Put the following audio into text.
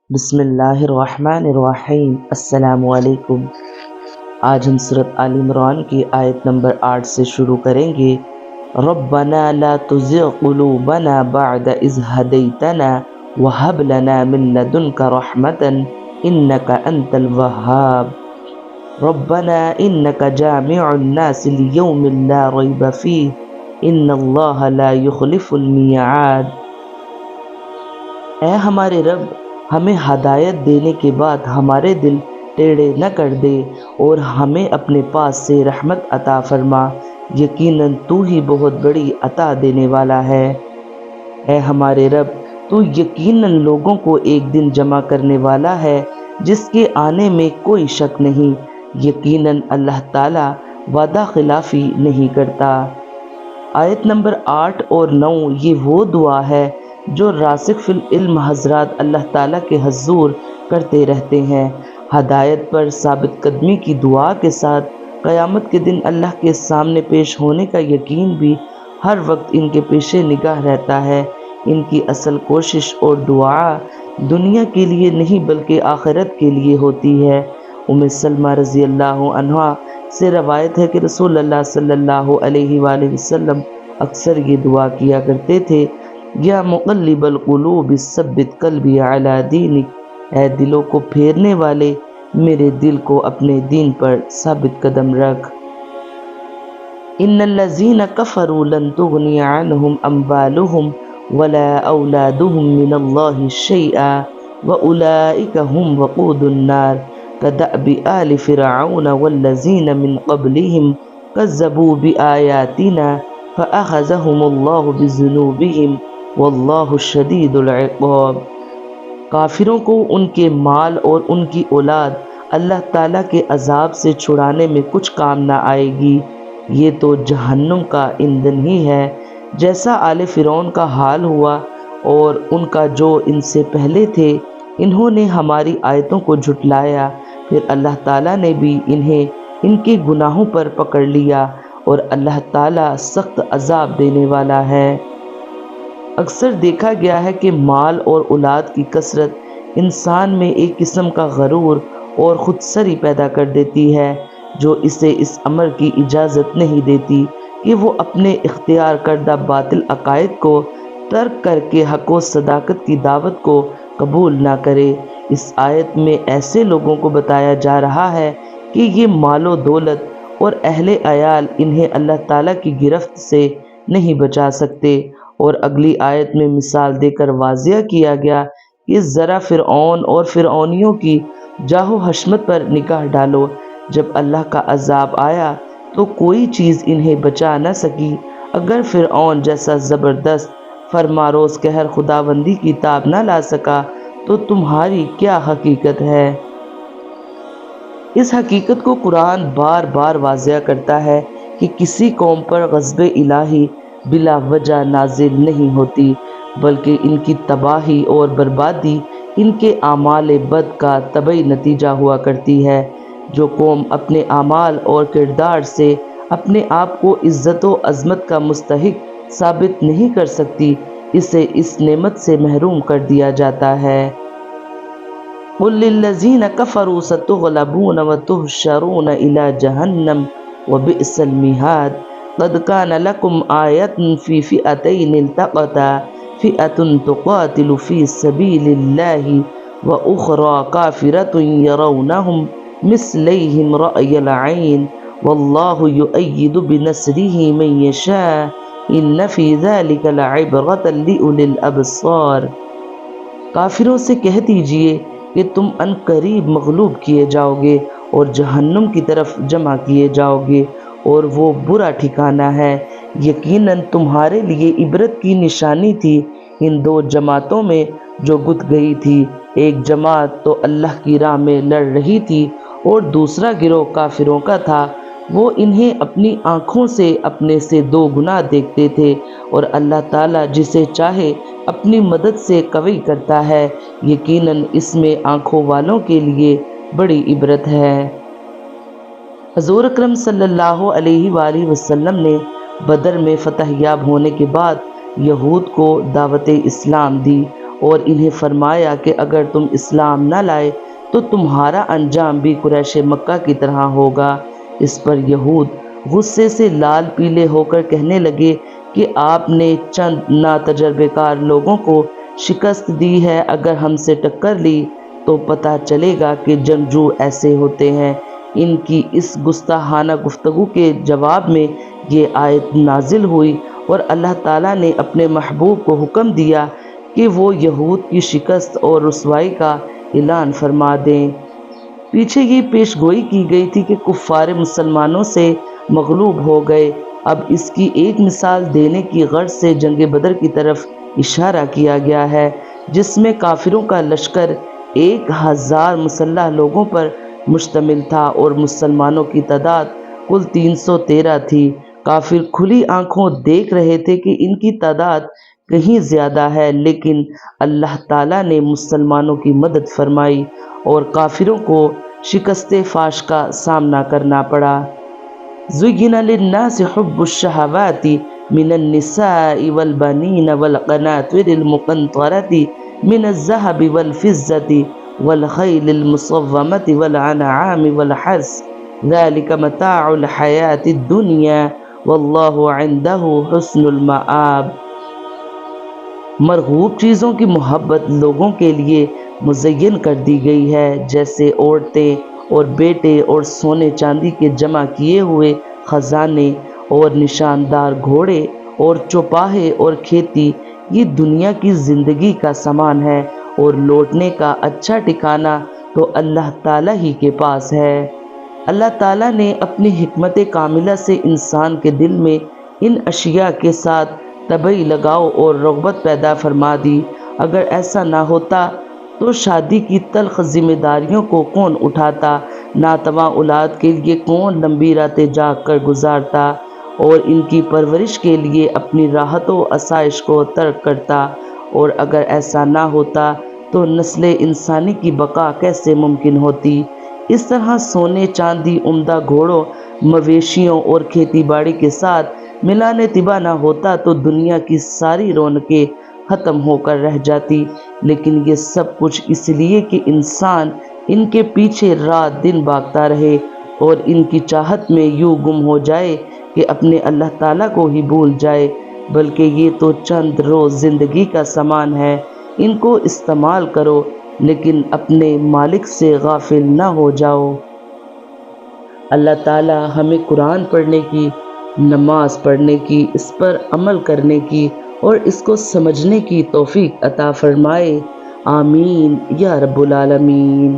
بسم اللہ الرحمن الرحیم۔ السلام علیکم۔ آج ہم سورۃ آل عمران کی آیت نمبر 8 سے شروع کریں گے۔ ربنا لا تزغ قلوبنا بعد اذ ہدیتنا وہب لنا من لدنک رحمۃ انک انت الوہاب۔ ربنا انک جامع الناس لیوم لا ریب فیہ ان اللہ لا یخلف المیعاد۔ اے ہمارے رب، ہمیں ہدایت دینے کے بعد ہمارے دل ٹیڑھے نہ کر دے اور ہمیں اپنے پاس سے رحمت عطا فرما، یقیناً تو ہی بہت بڑی عطا دینے والا ہے۔ اے ہمارے رب، تو یقیناً لوگوں کو ایک دن جمع کرنے والا ہے جس کے آنے میں کوئی شک نہیں، یقیناً اللہ تعالیٰ وعدہ خلافی نہیں کرتا۔ آیت نمبر 8 اور 9 یہ وہ دعا ہے جو راسخ فی العلم حضرات اللہ تعالیٰ کے حضور کرتے رہتے ہیں۔ ہدایت پر ثابت قدمی کی دعا کے ساتھ قیامت کے دن اللہ کے سامنے پیش ہونے کا یقین بھی ہر وقت ان کے پیش نگاہ رہتا ہے۔ ان کی اصل کوشش اور دعا دنیا کے لیے نہیں بلکہ آخرت کے لیے ہوتی ہے۔ ام سلمہ رضی اللہ عنہا سے روایت ہے کہ رسول اللہ صلی اللہ علیہ وآلہ وسلم اکثر یہ دعا کیا کرتے تھے، یا مقلب القلوب ثبت قلبی علی دینک، اے دلوں کو پھیرنے والے میرے دل کو اپنے دین پر ثابت قدم رکھ۔ ان الذین کفروا لن تغنی عنہم اموالہم ولا اولادہم من اللہ شیئا واولئک هم وقود النار کدأب آل فرعون والذین من قبلہم کذبوا بآیاتنا فأخذهم اللہ بذنوبہم واللہ شدید العقاب۔ کافروں کو ان کے مال اور ان کی اولاد اللہ تعالیٰ کے عذاب سے چھڑانے میں کچھ کام نہ آئے گی، یہ تو جہنم کا ایندھن ہی ہے، جیسا آل فرعون کا حال ہوا اور ان کا جو ان سے پہلے تھے۔ انہوں نے ہماری آیتوں کو جھٹلایا، پھر اللہ تعالیٰ نے بھی انہیں ان کے گناہوں پر پکڑ لیا، اور اللہ تعالیٰ سخت عذاب دینے والا ہے۔ اکثر دیکھا گیا ہے کہ مال اور اولاد کی کثرت انسان میں ایک قسم کا غرور اور خود سری پیدا کر دیتی ہے، جو اسے اس امر کی اجازت نہیں دیتی کہ وہ اپنے اختیار کردہ باطل عقائد کو ترک کر کے حق و صداقت کی دعوت کو قبول نہ کرے۔ اس آیت میں ایسے لوگوں کو بتایا جا رہا ہے کہ یہ مال و دولت اور اہل عیال انہیں اللہ تعالیٰ کی گرفت سے نہیں بچا سکتے، اور اگلی آیت میں مثال دے کر واضح کیا گیا کہ ذرا فرعون اور فرعونیوں کی جاہ و حشمت پر نگاہ ڈالو، جب اللہ کا عذاب آیا تو کوئی چیز انہیں بچا نہ سکی۔ اگر فرعون جیسا زبردست فرماروز قہر خداوندی کی تاب نہ لا سکا تو تمہاری کیا حقیقت ہے؟ اس حقیقت کو قرآن بار بار واضح کرتا ہے کہ کسی قوم پر غضب الہی بلا وجہ نازل نہیں ہوتی، بلکہ ان کی تباہی اور بربادی ان کے اعمال بد کا طبعی نتیجہ ہوا کرتی ہے۔ جو قوم اپنے اعمال اور کردار سے اپنے آپ کو عزت و عظمت کا مستحق ثابت نہیں کر سکتی، اسے اس نعمت سے محروم کر دیا جاتا ہے۔ قل للذین کفروا ستغلبون وتحشرون الی جہنم وبئس المہاد۔ قد کان لکم آیۃ فی فئتین التقطا فئۃ تقاتل فی سبیل اللہ واخری کافرۃ یرونہم مثلیہم رأی العین واللہ یؤید بنصرہ من یشاء ان فی ذلک لعبرۃ لأولی الابصار۔ کافروں سے کہہ دیجئے کہ تم ان قریب مغلوب کیے جاؤ گے اور جہنم کی طرف جمع کیے جاؤ گے، اور وہ برا ٹھکانہ ہے۔ یقیناً تمہارے لیے عبرت کی نشانی تھی ان دو جماعتوں میں جو گت گئی تھی، ایک جماعت تو اللہ کی راہ میں لڑ رہی تھی اور دوسرا گروہ کافروں کا تھا، وہ انہیں اپنی آنکھوں سے اپنے سے دو گنا دیکھتے تھے، اور اللہ تعالیٰ جسے چاہے اپنی مدد سے قوی کرتا ہے، یقیناً اس میں آنکھوں والوں کے لیے بڑی عبرت ہے۔ حضور اکرم صلی اللہ علیہ وآلہ وسلم نے بدر میں فتح یاب ہونے کے بعد یہود کو دعوت اسلام دی اور انہیں فرمایا کہ اگر تم اسلام نہ لائے تو تمہارا انجام بھی قریش مکہ کی طرح ہوگا۔ اس پر یہود غصے سے لال پیلے ہو کر کہنے لگے کہ آپ نے چند ناتجربے کار لوگوں کو شکست دی ہے، اگر ہم سے ٹکر لی تو پتہ چلے گا کہ جنگجو ایسے ہوتے ہیں۔ ان کی اس گستاخانہ گفتگو کے جواب میں یہ آیت نازل ہوئی اور اللہ تعالیٰ نے اپنے محبوب کو حکم دیا کہ وہ یہود کی شکست اور رسوائی کا اعلان فرما دیں۔ پیچھے یہ پیش گوئی کی گئی تھی کہ کفار مسلمانوں سے مغلوب ہو گئے۔ اب اس کی ایک مثال دینے کی غرض سے جنگ بدر کی طرف اشارہ کیا گیا ہے، جس میں کافروں کا لشکر 1000 مسلح لوگوں پر مشتمل تھا اور مسلمانوں کی تعداد کل 313 تھی۔ کافر کھلی آنکھوں دیکھ رہے تھے کہ ان کی تعداد کہیں زیادہ ہے، لیکن اللہ تعالیٰ نے مسلمانوں کی مدد فرمائی اور کافروں کو شکست فاش کا سامنا کرنا پڑا۔ زُيِّنَ لِلنَّاسِ حُبُّ الشَّهَوَاتِ مِنَ النِّسَاءِ وَالْبَنِينَ وَالْقَنَاطِرِ الْمُقَنطَرَةِ مِنَ الذَّهَبِ وَالْفِضَّةِ وَالْخَيْلِ الْمُصَوَّمَةِ وَالْأَنْعَامِ وَالْحَرْثِ ذَلِكَ مَتَاعُ الْحَيَاةِ الدُّنْيَا وَاللَّهُ عِندَهُ حُسْنُ الْمَآبِ۔ مرغوب چیزوں کی محبت لوگوں کے لیے مزین کر دی گئی ہے، جیسے عورتیں اور بیٹے اور سونے چاندی کے جمع کیے ہوئے خزانے اور نشاندار گھوڑے اور چوپاہے اور کھیتی۔ یہ دنیا کی زندگی کا سامان ہے اور لوٹنے کا اچھا ٹھکانہ تو اللہ تعالیٰ ہی کے پاس ہے۔ اللہ تعالیٰ نے اپنی حکمت کاملہ سے انسان کے دل میں ان اشیاء کے ساتھ طبعی لگاؤ اور رغبت پیدا فرما دی۔ اگر ایسا نہ ہوتا تو شادی کی تلخ ذمہ داریوں کو کون اٹھاتا، ناتواں اولاد کے لیے کون لمبی راتیں جاگ کر گزارتا اور ان کی پرورش کے لیے اپنی راحت و آسائش کو ترک کرتا، اور اگر ایسا نہ ہوتا تو نسل انسانی کی بقا کیسے ممکن ہوتی۔ اس طرح سونے چاندی، عمدہ گھوڑوں، مویشیوں اور کھیتی باڑی کے ساتھ ملان طبع نہ ہوتا تو دنیا کی ساری رونقیں ختم ہو کر رہ جاتی، لیکن یہ سب کچھ اس لیے کہ انسان ان کے پیچھے رات دن بھاگتا رہے اور ان کی چاہت میں یوں گم ہو جائے کہ اپنے اللہ تعالیٰ کو ہی بھول جائے۔ بلکہ یہ تو چند روز زندگی کا سامان ہے، ان کو استعمال کرو، لیکن اپنے مالک سے غافل نہ ہو جاؤ۔ اللہ تعالیٰ ہمیں قرآن پڑھنے کی، نماز پڑھنے کی، اس پر عمل کرنے کی اور اس کو سمجھنے کی توفیق عطا فرمائے۔ آمین یا رب العالمین۔